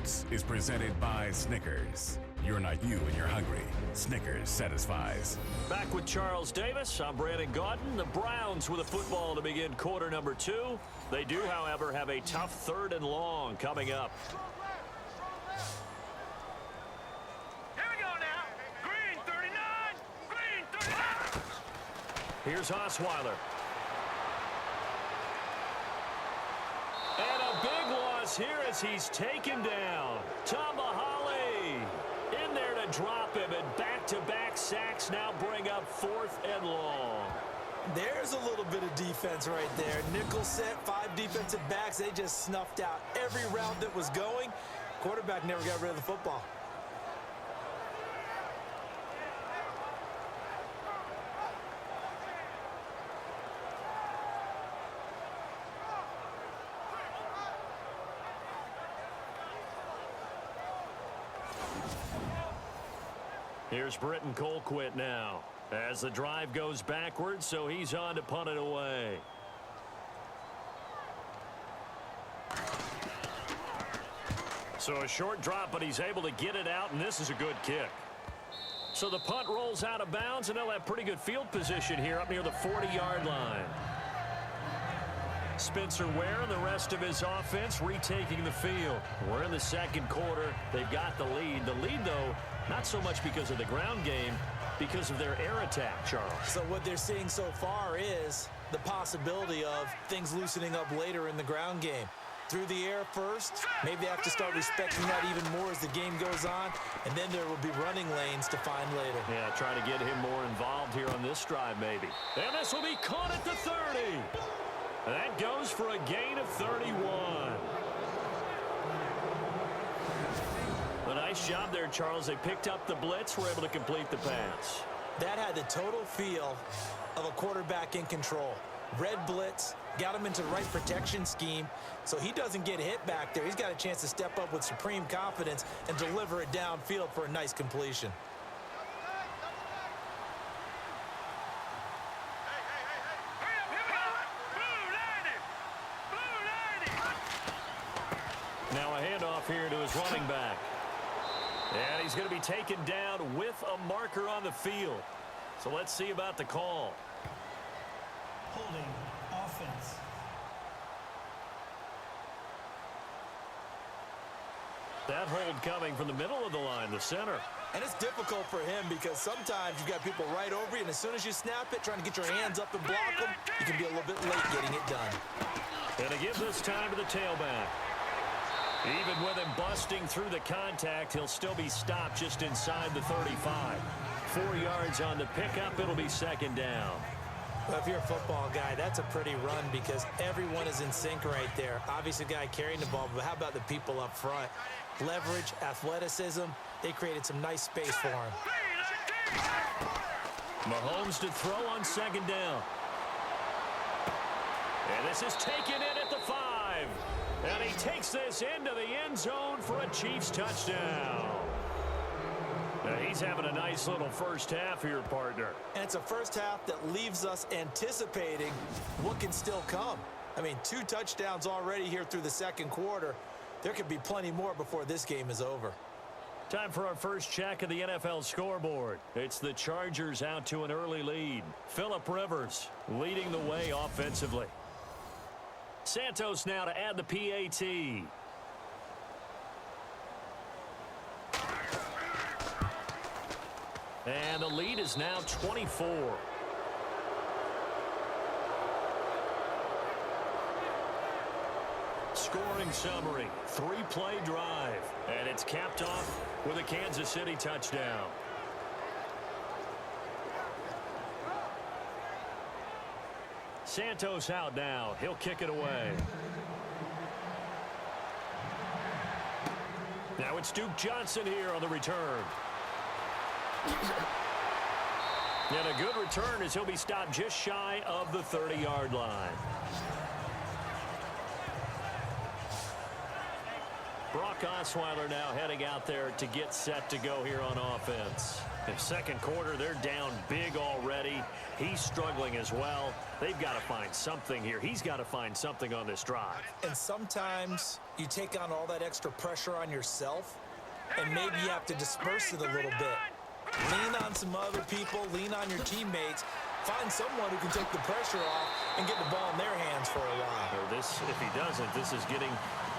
Sports is presented by Snickers. You're not you and you're hungry. Snickers satisfies. Back with Charles Davis. I'm Brandon Gaudin. The Browns with a football to begin quarter number 2. They do, however, have a tough 3rd and long coming up. Here we go now. Green 39. Green 39. Here's Osweiler. And a big loss here as he's taken down. Tamahale in there to drop him, and back-to-back sacks now bring up 4th and long. There's a little bit of defense right there. Nickel set, 5 defensive backs. They just snuffed out every route that was going. Quarterback never got rid of the football. Here's Britton Colquitt now as the drive goes backwards, so he's on to punt it away. So a short drop, but he's able to get it out, and this is a good kick. So the punt rolls out of bounds, and they'll have pretty good field position here up near the 40-yard line. Spencer Ware and the rest of his offense retaking the field. We're in the second quarter. They've got the lead. The lead, though, not so much because of the ground game, because of their air attack, Charles. So what they're seeing so far is the possibility of things loosening up later in the ground game. Through the air first, maybe they have to start respecting that even more as the game goes on, and then there will be running lanes to find later. Yeah, trying to get him more involved here on this drive, maybe. And this will be caught at the 30. That goes for a gain of 31. A nice job there, Charles. They picked up the blitz, were able to complete the pass. That had the total feel of a quarterback in control. Red blitz, got him into the right protection scheme, so he doesn't get hit back there. He's got a chance to step up with supreme confidence and deliver it downfield for a nice completion. Now a handoff here to his running back. And he's going to be taken down with a marker on the field. So let's see about the call. Holding offense. That hold coming from the middle of the line, the center. And it's difficult for him because sometimes you've got people right over you, and as soon as you snap it, trying to get your hands up and block them, you can be a little bit late getting it done. And to give this time to the tailback. Even with him busting through the contact, he'll still be stopped just inside the 35. 4 yards on the pickup, it'll be 2nd down. Well, if you're a football guy, that's a pretty run because everyone is in sync right there. Obviously, the guy carrying the ball, but how about the people up front? Leverage, athleticism, they created some nice space for him. Mahomes to throw on 2nd down. And this is taken in at the 5. And he takes this into the end zone for a Chiefs touchdown. Now he's having a nice little first half here, partner. And it's a first half that leaves us anticipating what can still come. I mean, 2 touchdowns already here through the second quarter. There could be plenty more before this game is over. Time for our first check of the NFL scoreboard. It's the Chargers out to an early lead. Phillip Rivers leading the way offensively. Santos now to add the PAT. And the lead is now 24. Scoring summary, 3-play drive. And it's capped off with a Kansas City touchdown. Santos out now. He'll kick it away. Now it's Duke Johnson here on the return. And a good return as he'll be stopped just shy of the 30-yard line. Brock Brock Osweiler now heading out there to get set to go here on offense. In second quarter, they're down big already. He's struggling as well. They've got to find something here. He's got to find something on this drive. And sometimes you take on all that extra pressure on yourself, and maybe you have to disperse it a little bit. Lean on some other people, lean on your teammates. Find someone who can take the pressure off and get the ball in their hands for a while. Or this, if he doesn't, this is getting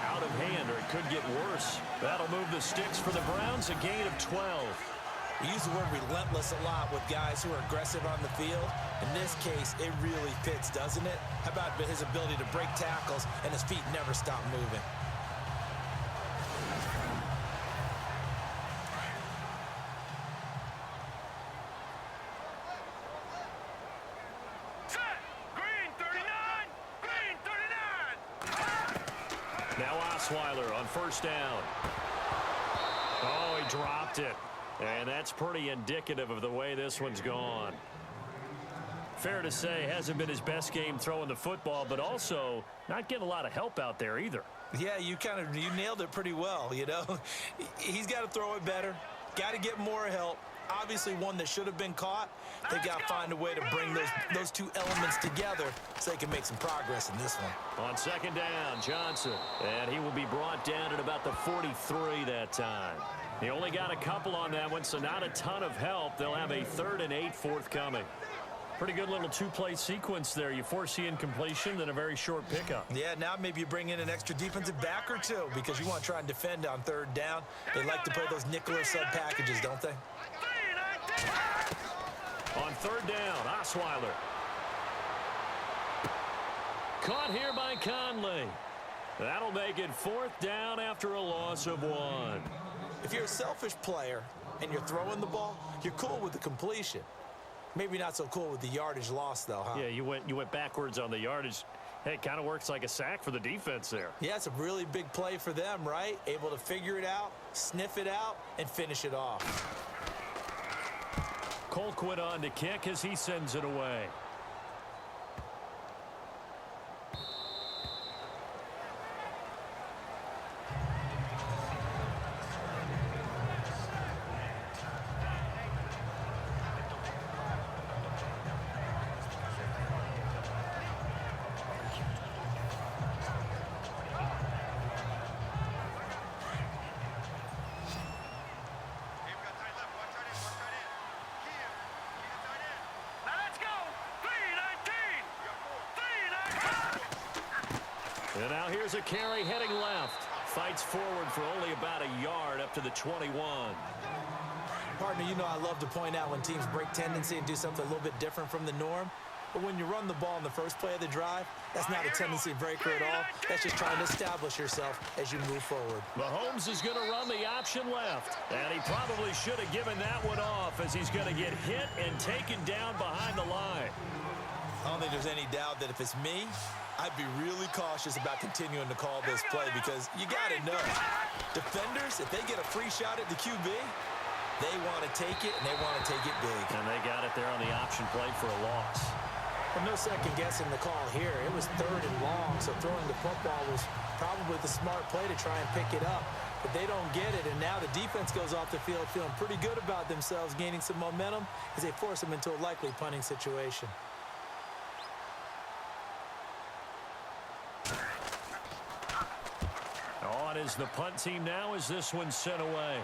out of hand, or it could get worse. That'll move the sticks for the Browns, a gain of 12. We use the word relentless a lot with guys who are aggressive on the field. In this case, it really fits, doesn't it? How about his ability to break tackles and his feet never stop moving? Set. Green 39. Green 39. Now Osweiler on first down. Oh, he dropped it. And that's pretty indicative of the way this one's gone. Fair to say, hasn't been his best game throwing the football, but also not getting a lot of help out there either. Yeah, you nailed it pretty well, you know. He's got to throw it better, got to get more help. Obviously one that should have been caught. They've got to find a way to bring those two elements together so they can make some progress in this one. On second down, Johnson. And he will be brought down at about the 43 that time. He only got a couple on that one, so not a ton of help. They'll have a 3rd and 8 forthcoming. Pretty good little two-play sequence there. You foresee incompletion, then a very short pickup. Yeah, now maybe you bring in an extra defensive back or two because you want to try and defend on 3rd down. They like to play those nickel or sub packages, don't they? On 3rd down, Osweiler. Caught here by Conley. That'll make it 4th down after a loss of 1. If you're a selfish player and you're throwing the ball, you're cool with the completion. Maybe not so cool with the yardage loss, though, huh? Yeah, you went backwards on the yardage. Hey, it kind of works like a sack for the defense there. Yeah, it's a really big play for them, right? Able to figure it out, sniff it out, and finish it off. Colquitt on to kick as he sends it away. And now here's a carry heading left. Fights forward for only about a yard up to the 21. Partner, you know I love to point out when teams break tendency and do something a little bit different from the norm. But when you run the ball in the first play of the drive, that's not a tendency breaker at all. That's just trying to establish yourself as you move forward. Mahomes is going to run the option left. And he probably should have given that one off as he's going to get hit and taken down behind the line. I don't think there's any doubt that if it's me, I'd be really cautious about continuing to call this play because you got to know, defenders, if they get a free shot at the QB, they want to take it, and they want to take it big. And they got it there on the option play for a loss. Well, no second guessing the call here. It was 3rd and long, so throwing the football was probably the smart play to try and pick it up. But they don't get it, and now the defense goes off the field feeling pretty good about themselves, gaining some momentum as they force them into a likely punting situation. On is the punt team now as this one's sent away.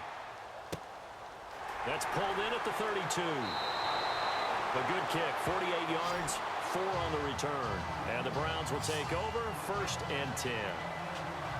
That's pulled in at the 32. A good kick, 48 yards, 4 on the return. And the Browns will take over, 1st and 10.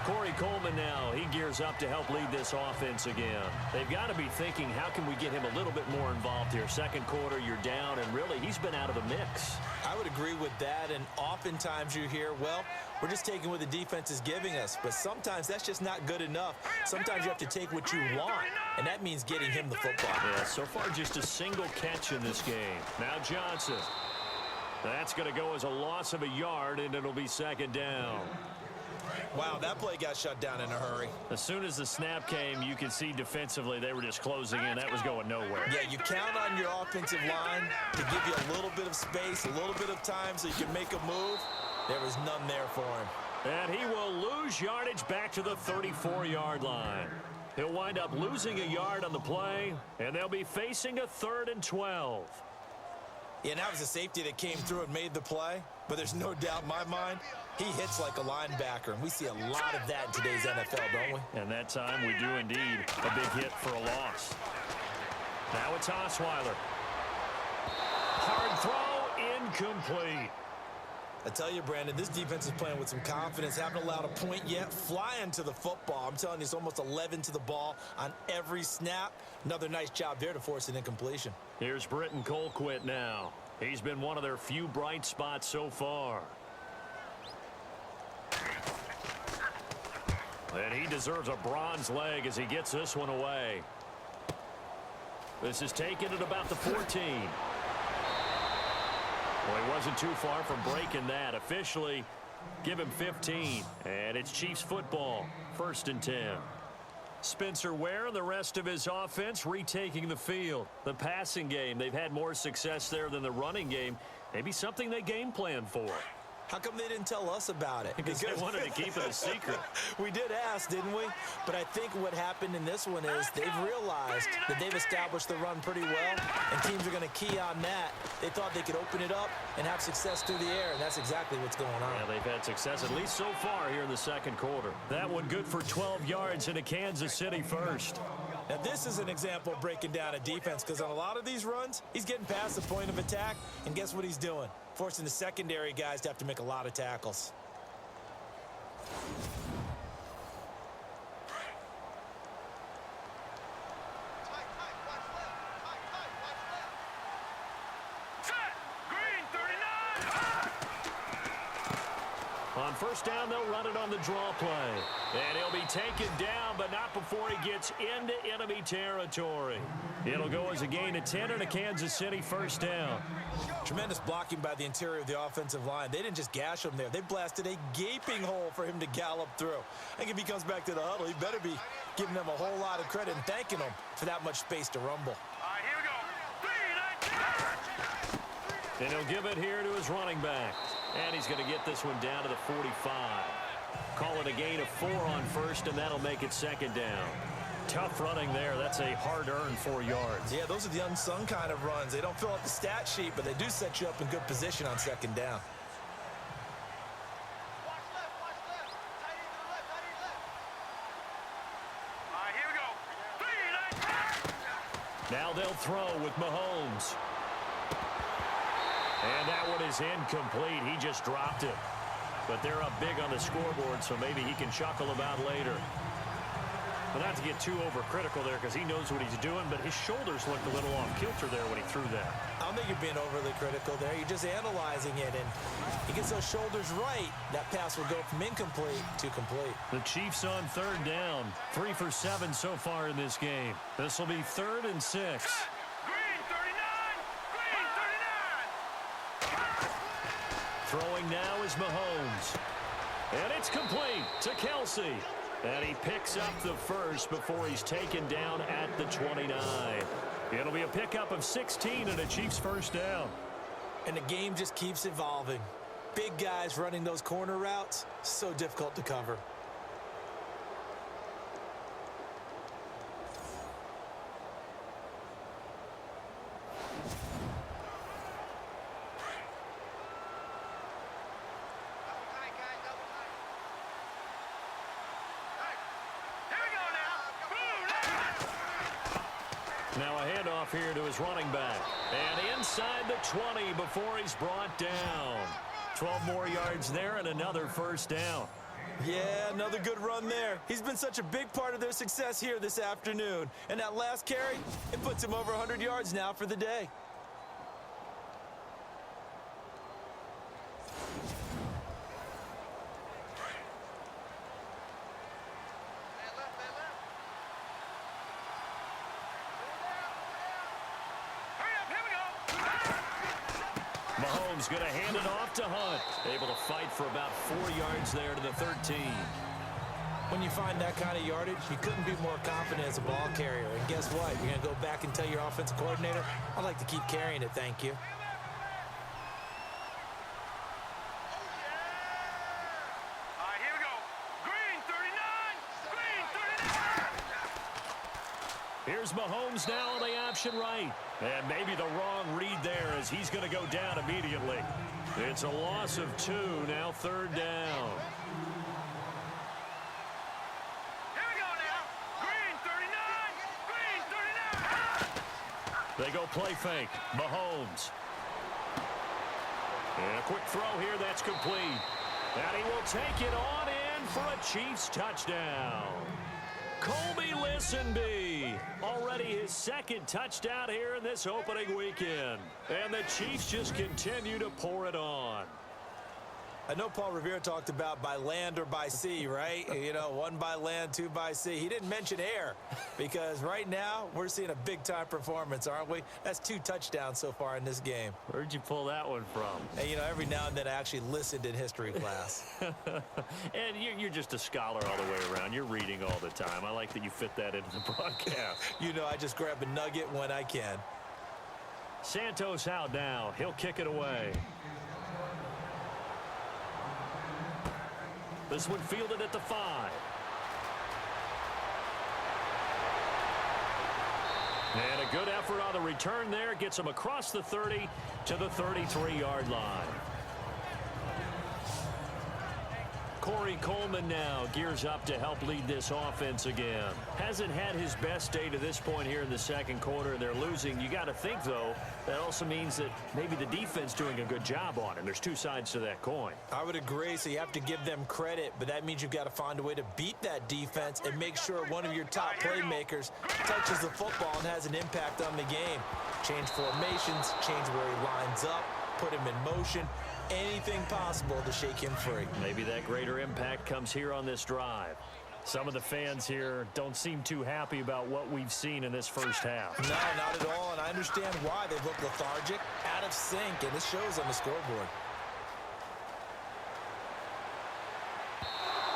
Corey Coleman now, he gears up to help lead this offense again. They've got to be thinking, how can we get him a little bit more involved here? Second quarter, you're down, and really, he's been out of the mix. I would agree with that, and oftentimes you hear, well, we're just taking what the defense is giving us, but sometimes that's just not good enough. Sometimes you have to take what you want, and that means getting him the football. Yeah, so far just a single catch in this game. Now Johnson. That's going to go as a loss of a yard, and it'll be 2nd down. Wow, that play got shut down in a hurry. As soon as the snap came, you could see defensively they were just closing in. That was going nowhere. Yeah, you count on your offensive line to give you a little bit of space, a little bit of time so you can make a move. There was none there for him. And he will lose yardage back to the 34-yard line. He'll wind up losing a yard on the play, and they'll be facing a 3rd and 12. Yeah, that was a safety that came through and made the play, but there's no doubt in my mind, he hits like a linebacker, and we see a lot of that in today's NFL, don't we? And that time we do indeed. A big hit for a loss. Now it's Osweiler. Hard throw, incomplete. I tell you, Brandon, this defense is playing with some confidence. Haven't allowed a point yet. Flying to the football. I'm telling you, it's almost 11 to the ball on every snap. Another nice job there to force an incompletion. Here's Britton Colquitt now. He's been one of their few bright spots so far. And he deserves a bronze leg as he gets this one away. This is taken at about the 14. Well, he wasn't too far from breaking that. Officially, give him 15. And it's Chiefs football, 1st and 10. Spencer Ware and the rest of his offense retaking the field. The passing game, they've had more success there than the running game. Maybe something they game plan for. How come they didn't tell us about it? Because they wanted to keep it a secret. We did ask, didn't we? But I think what happened in this one is they've realized that they've established the run pretty well, and teams are going to key on that. They thought they could open it up and have success through the air, and that's exactly what's going on. Yeah, they've had success, at least so far here in the 2nd quarter. That one good for 12 yards into Kansas City 1st. Now, this is an example of breaking down a defense, because on a lot of these runs, he's getting past the point of attack, and guess what he's doing? Forcing the secondary guys to have to make a lot of tackles. Set. Green 39. On 1st down, they'll run it on the draw play. And he'll be taken down, but not before he gets into enemy territory. It'll go as a gain of 10 and a Kansas City 1st down. Tremendous blocking by the interior of the offensive line. They didn't just gash him there. They blasted a gaping hole for him to gallop through. I think if he comes back to the huddle, he better be giving them a whole lot of credit and thanking them for that much space to rumble. All right, here we go. 3, 19. And he'll give it here to his running back. And he's going to get this one down to the 45. Call it a gain of 4 on 1st, and that'll make it 2nd down. Tough running there. That's a hard-earned 4 yards. Yeah, those are the unsung kind of runs. They don't fill out the stat sheet, but they do set you up in good position on 2nd down. Watch left, watch left. Tight end to the left, tight end left. All right, here we go. 3, 19. Now they'll throw with Mahomes. And that one is incomplete. He just dropped it. But they're up big on the scoreboard, so maybe he can chuckle about later. But not to get too overcritical there, because he knows what he's doing, but his shoulders looked a little off kilter there when he threw that. I don't think you're being overly critical there. You're just analyzing it, and he gets those shoulders right. That pass will go from incomplete to complete. The Chiefs on 3rd down. 3 for 7 so far in this game. This will be 3rd and 6. Green 39. Green 39. Throwing now is Mahomes. And it's complete to Kelsey. And he picks up the 1st before he's taken down at the 29. It'll be a pickup of 16 and a Chiefs 1st down. And the game just keeps evolving. Big guys running those corner routes, so difficult to cover. Now a handoff here to his running back. And inside the 20 before he's brought down. 12 more yards there and another 1st down. Yeah, another good run there. He's been such a big part of their success here this afternoon. And that last carry, it puts him over 100 yards now for the day. Mahomes going to hand it off to Hunt. Able to fight for about 4 yards there to the 13. When you find that kind of yardage, you couldn't be more confident as a ball carrier. And guess what? You're going to go back and tell your offensive coordinator, I'd like to keep carrying it, thank you. All right, Here's Mahomes now on the option right. And maybe the wrong read there as he's going to go down immediately. It's a loss of 2, now 3rd down. Here we go now. Green 39. Green 39. They go play fake. Mahomes. And a quick throw here. That's complete. And he will take it on in for a Chiefs touchdown. Colby Listenby, already his 2nd touchdown here in this opening weekend. And the Chiefs just continue to pour it on. I know Paul Revere talked about by land or by sea, right? You know, 1 by land, 2 by sea. He didn't mention air because right now we're seeing a big-time performance, aren't we? That's 2 touchdowns so far in this game. Where'd you pull that one from? And, you know, every now and then I actually listened in history class. And you're just a scholar all the way around. You're reading all the time. I like that you fit that into the broadcast. You know, I just grab a nugget when I can. Santos out now. He'll kick it away. This one fielded at the 5. And a good effort on the return there. Gets him across the 30 to the 33-yard line. Corey Coleman now gears up to help lead this offense again. Hasn't had his best day to this point here in the 2nd quarter. They're losing. You got to think, though, that also means that maybe the defense doing a good job on it. There's 2 sides to that coin. I would agree, so you have to give them credit, but that means you've got to find a way to beat that defense and make sure one of your top playmakers touches the football and has an impact on the game. Change formations, change where he lines up, put him in motion. Anything possible to shake him free. Maybe that greater impact comes here on this drive. Some of the fans here don't seem too happy about what we've seen in this first half. No, not at all, and I understand why. They look lethargic, out of sync, and this shows on the scoreboard.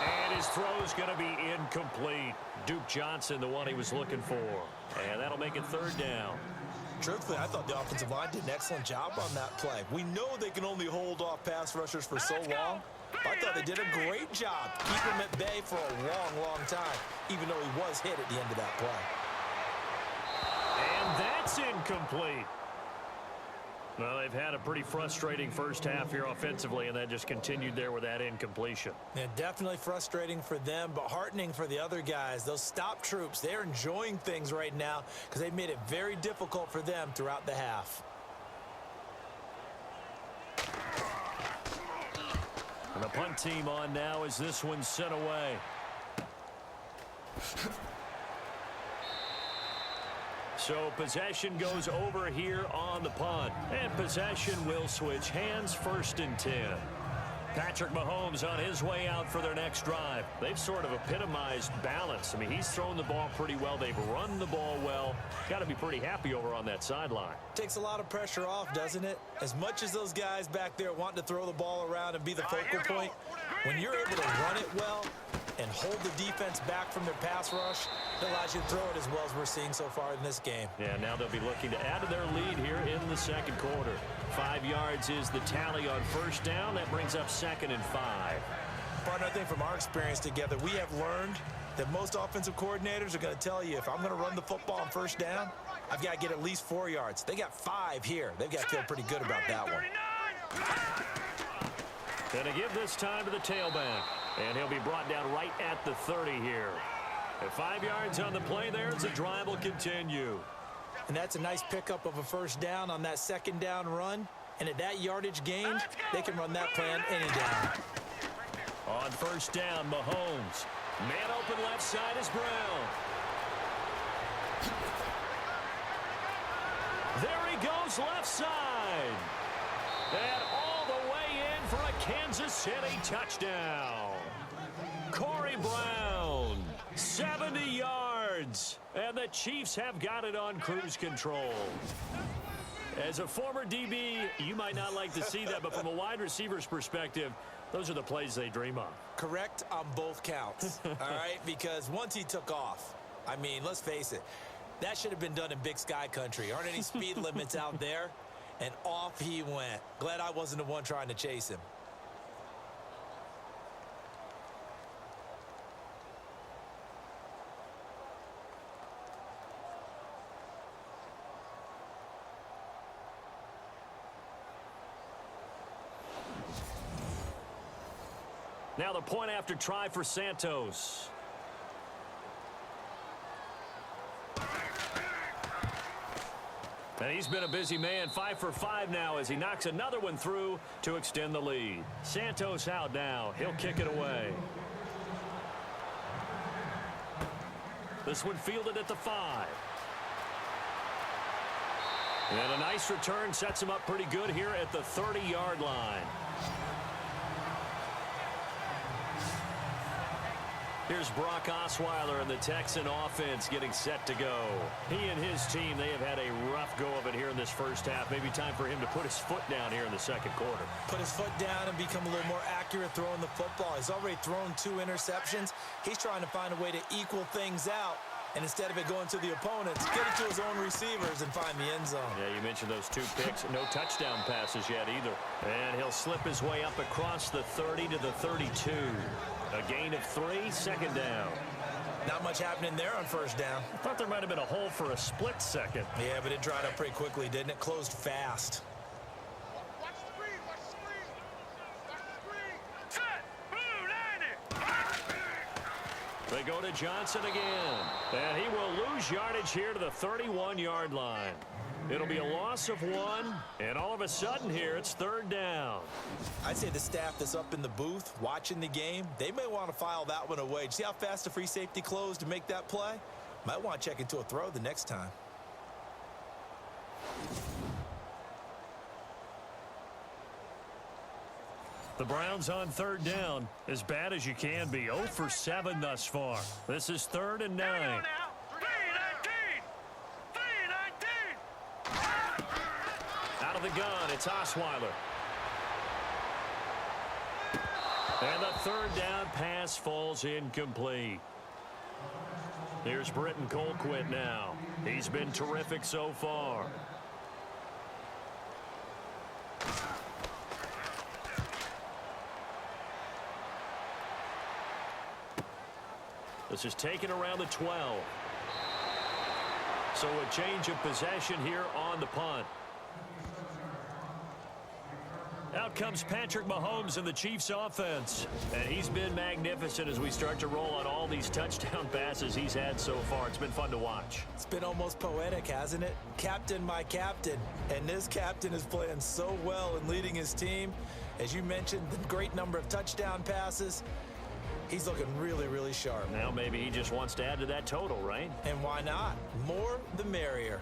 And his throw's going to be incomplete. Duke Johnson, the one he was looking for. And that'll make it 3rd down. Truthfully, I thought the offensive line did an excellent job on that play. We know they can only hold off pass rushers for so long. I thought they did a great job keeping him at bay for a long, long time, even though he was hit at the end of that play. And that's incomplete. Well, they've had a pretty frustrating first half here offensively, and that just continued there with that incompletion. Yeah, definitely frustrating for them, but heartening for the other guys. Those stop troops, they're enjoying things right now because they made it very difficult for them throughout the half. And the punt team on now as this one's sent away. So possession goes over here on the punt. And possession will switch hands, 1st and 10. Patrick Mahomes on his way out for their next drive. They've sort of epitomized balance. I mean, he's thrown the ball pretty well. They've run the ball well. Got to be pretty happy over on that sideline. Takes a lot of pressure off, doesn't it? As much as those guys back there want to throw the ball around and be the focal point, when you're able to run it well and hold the defense back from their pass rush, it allows you to throw it as well as we're seeing so far in this game. Yeah, now they'll be looking to add to their lead here in the 2nd quarter. 5 yards is the tally on 1st down. That brings up 2nd and 5. Partner, I think from our experience together, we have learned that most offensive coordinators are going to tell you, if I'm going to run the football on 1st down, I've got to get at least 4 yards. They got 5 here. They've got to feel pretty good about that one. Going to give this time to the tailback. And he'll be brought down right at the 30 here. At 5 yards on the play there as the drive will continue. And that's a nice pickup of a 1st down on that 2nd down run. And at that yardage gained, they can run that plan any down. On 1st down, Mahomes. Man open left side is Brown. There he goes left side. And all the way in for a Kansas City touchdown. Corey Brown, 70 yards. And the Chiefs have got it on cruise control. As a former DB, you might not like to see that, but from a wide receiver's perspective, those are the plays they dream of. Correct on both counts, all right? Because once he took off, I mean, let's face it, that should have been done in Big Sky country. Aren't any speed limits out there? And off he went. Glad I wasn't the one trying to chase him. Now the point after try for Santos. And he's been a busy man, 5 for 5 now as he knocks another one through to extend the lead. Santos out now. He'll kick it away. This one fielded at the 5. And a nice return sets him up pretty good here at the 30-yard line. Here's Brock Osweiler and the Texan offense getting set to go. He and his team, they have had a rough go of it here in this first half. Maybe time for him to put his foot down here in the second quarter. Put his foot down and become a little more accurate throwing the football. He's already thrown 2 interceptions. He's trying to find a way to equal things out. And instead of it going to the opponents, get it to his own receivers and find the end zone. Yeah, you mentioned those 2 picks. No touchdown passes yet either. And he'll slip his way up across the 30 to the 32. A gain of 3, second down. Not much happening there on first down. I thought there might have been a hole for a split second. Yeah, but it dried up pretty quickly, didn't it? Closed fast. Watch the screen, watch the screen. Watch the screen. Set. Blue, 90. They go to Johnson again. And he will lose yardage here to the 31-yard line. It'll be a loss of 1, and all of a sudden here, it's third down. I'd say the staff that's up in the booth watching the game, they may want to file that one away. See how fast the free safety closed to make that play? Might want to check into a throw the next time. The Browns on third down, as bad as you can be. 0 for 7 thus far. This is 3rd and 9. Out of the gun, it's Osweiler. And the third down pass falls incomplete. Here's Britton Colquitt now. He's been terrific so far. This is taken around the 12. So a change of possession here on the punt. Out comes Patrick Mahomes in the Chiefs offense. And he's been magnificent as we start to roll on all these touchdown passes he's had so far. It's been fun to watch. It's been almost poetic, hasn't it? Captain, my captain. And this captain is playing so well and leading his team. As you mentioned, the great number of touchdown passes. He's looking really, really sharp. Now maybe he just wants to add to that total, right? And why not? More the merrier.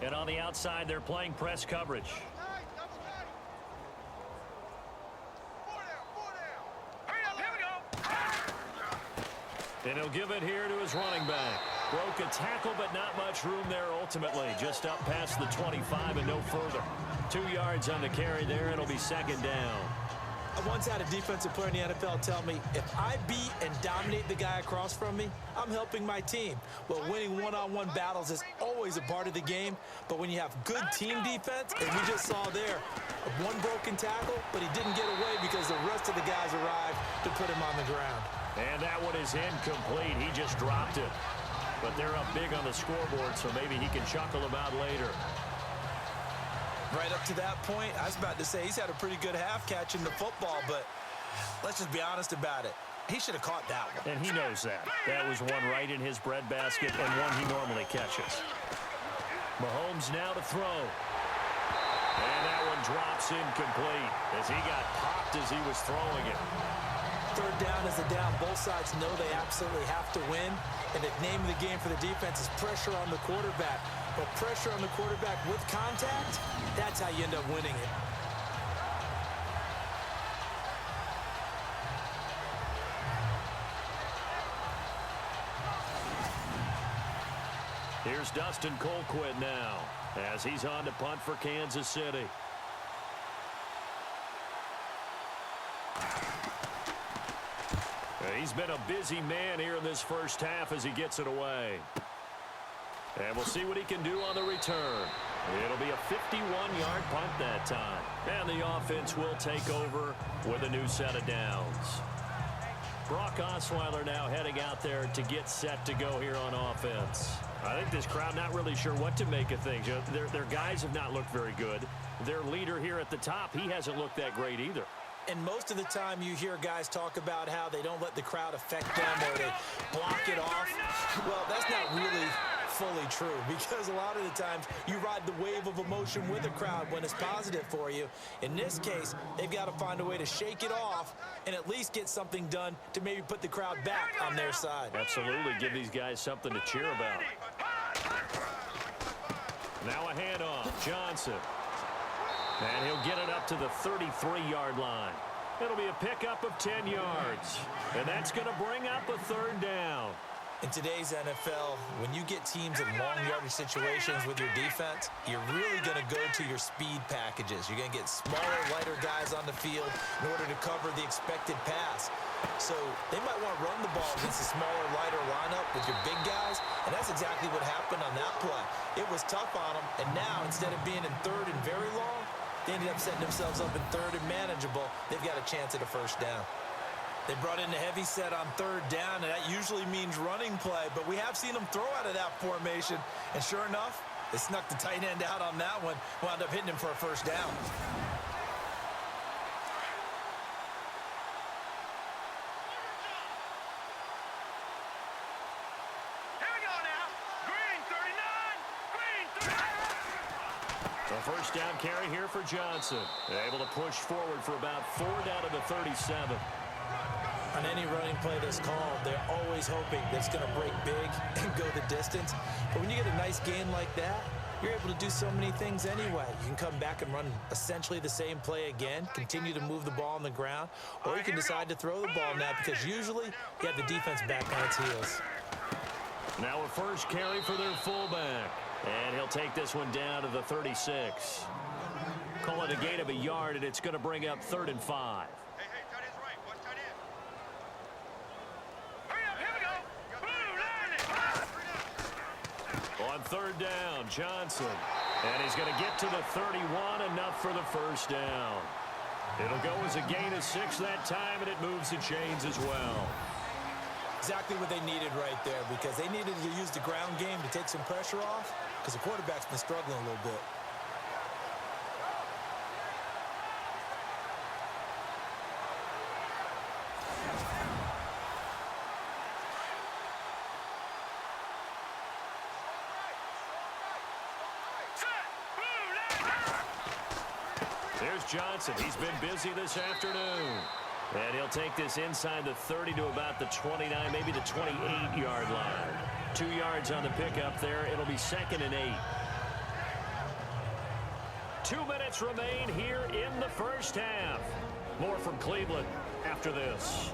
And on the outside, they're playing press coverage. And he'll give it here to his running back. Broke a tackle, but not much room there ultimately. Just up past the 25 and no further. 2 yards on the carry there. It'll be second down. I once had a defensive player in the NFL tell me, if I beat and dominate the guy across from me, I'm helping my team. Well, winning one-on-one battles is always a part of the game, but when you have good team defense, as we just saw there, one broken tackle, but he didn't get away because the rest of the guys arrived to put him on the ground. And that one is incomplete. He just dropped it. But they're up big on the scoreboard, so maybe he can chuckle about later. Right up to that point, I was about to say he's had a pretty good half catching the football, but let's just be honest about it. He should have caught that one. And he knows that. That was one right in his breadbasket and one he normally catches. Mahomes now to throw. And that one drops incomplete as he got popped as he was throwing it. Third down is a down. Both sides know they absolutely have to win. And the name of the game for the defense is pressure on the quarterback. But pressure on the quarterback with contact, that's how you end up winning it. Here's Dustin Colquitt now as he's on to punt for Kansas City. He's been a busy man here in this first half as he gets it away. And we'll see what he can do on the return. It'll be a 51-yard punt that time. And the offense will take over with a new set of downs. Brock Osweiler now heading out there to get set to go here on offense. I think this crowd not really sure what to make of things. You know, their guys have not looked very good. Their leader here at the top, he hasn't looked that great either. And most of the time you hear guys talk about how they don't let the crowd affect them or they block it off. Well, that's not really fully true, because a lot of the times you ride the wave of emotion with a crowd when it's positive for you. In this case, they've got to find a way to shake it off and at least get something done to maybe put the crowd back on their side. Absolutely. Give these guys something to cheer about. Now a handoff. Johnson. And he'll get it up to the 33-yard line. It'll be a pickup of 10 yards. And that's going to bring up a third down. In today's NFL, when you get teams in long yardage situations with your defense, you're really going to go to your speed packages. You're going to get smaller, lighter guys on the field in order to cover the expected pass. So they might want to run the ball against a smaller, lighter lineup with your big guys, and that's exactly what happened on that play. It was tough on them, and now instead of being in third and very long, they ended up setting themselves up in third and manageable. They've got a chance at a first down. They brought in a heavy set on third down, and that usually means running play, but we have seen them throw out of that formation, and sure enough, they snuck the tight end out on that one, wound up hitting him for a first down. Here we go now. Green 39. Green 39. A first down carry here for Johnson. Able to push forward for about 4 down to the 37. On any running play that's called, they're always hoping that it's going to break big and go the distance. But when you get a nice gain like that, you're able to do so many things anyway. You can come back and run essentially the same play again, continue to move the ball on the ground, or you can decide to throw the ball now because usually you have the defense back on its heels. Now a first carry for their fullback. And he'll take this one down to the 36. Call it a gain of a yard, and it's going to bring up 3rd and 5. Hey, tight end's right. Watch tight end. Hurry up, here we go. Boom, line it. On 3rd down, Johnson. And he's going to get to the 31, enough for the first down. It'll go as a gain of 6 that time, and it moves the chains as well. Exactly what they needed right there, because they needed to use the ground game to take some pressure off, because the quarterback's been struggling a little bit. There's Johnson. He's been busy this afternoon. And he'll take this inside the 30 to about the 29, maybe the 28-yard line. 2 yards on the pickup there. It'll be 2nd and 8. 2 minutes remain here in the first half. More from Cleveland after this.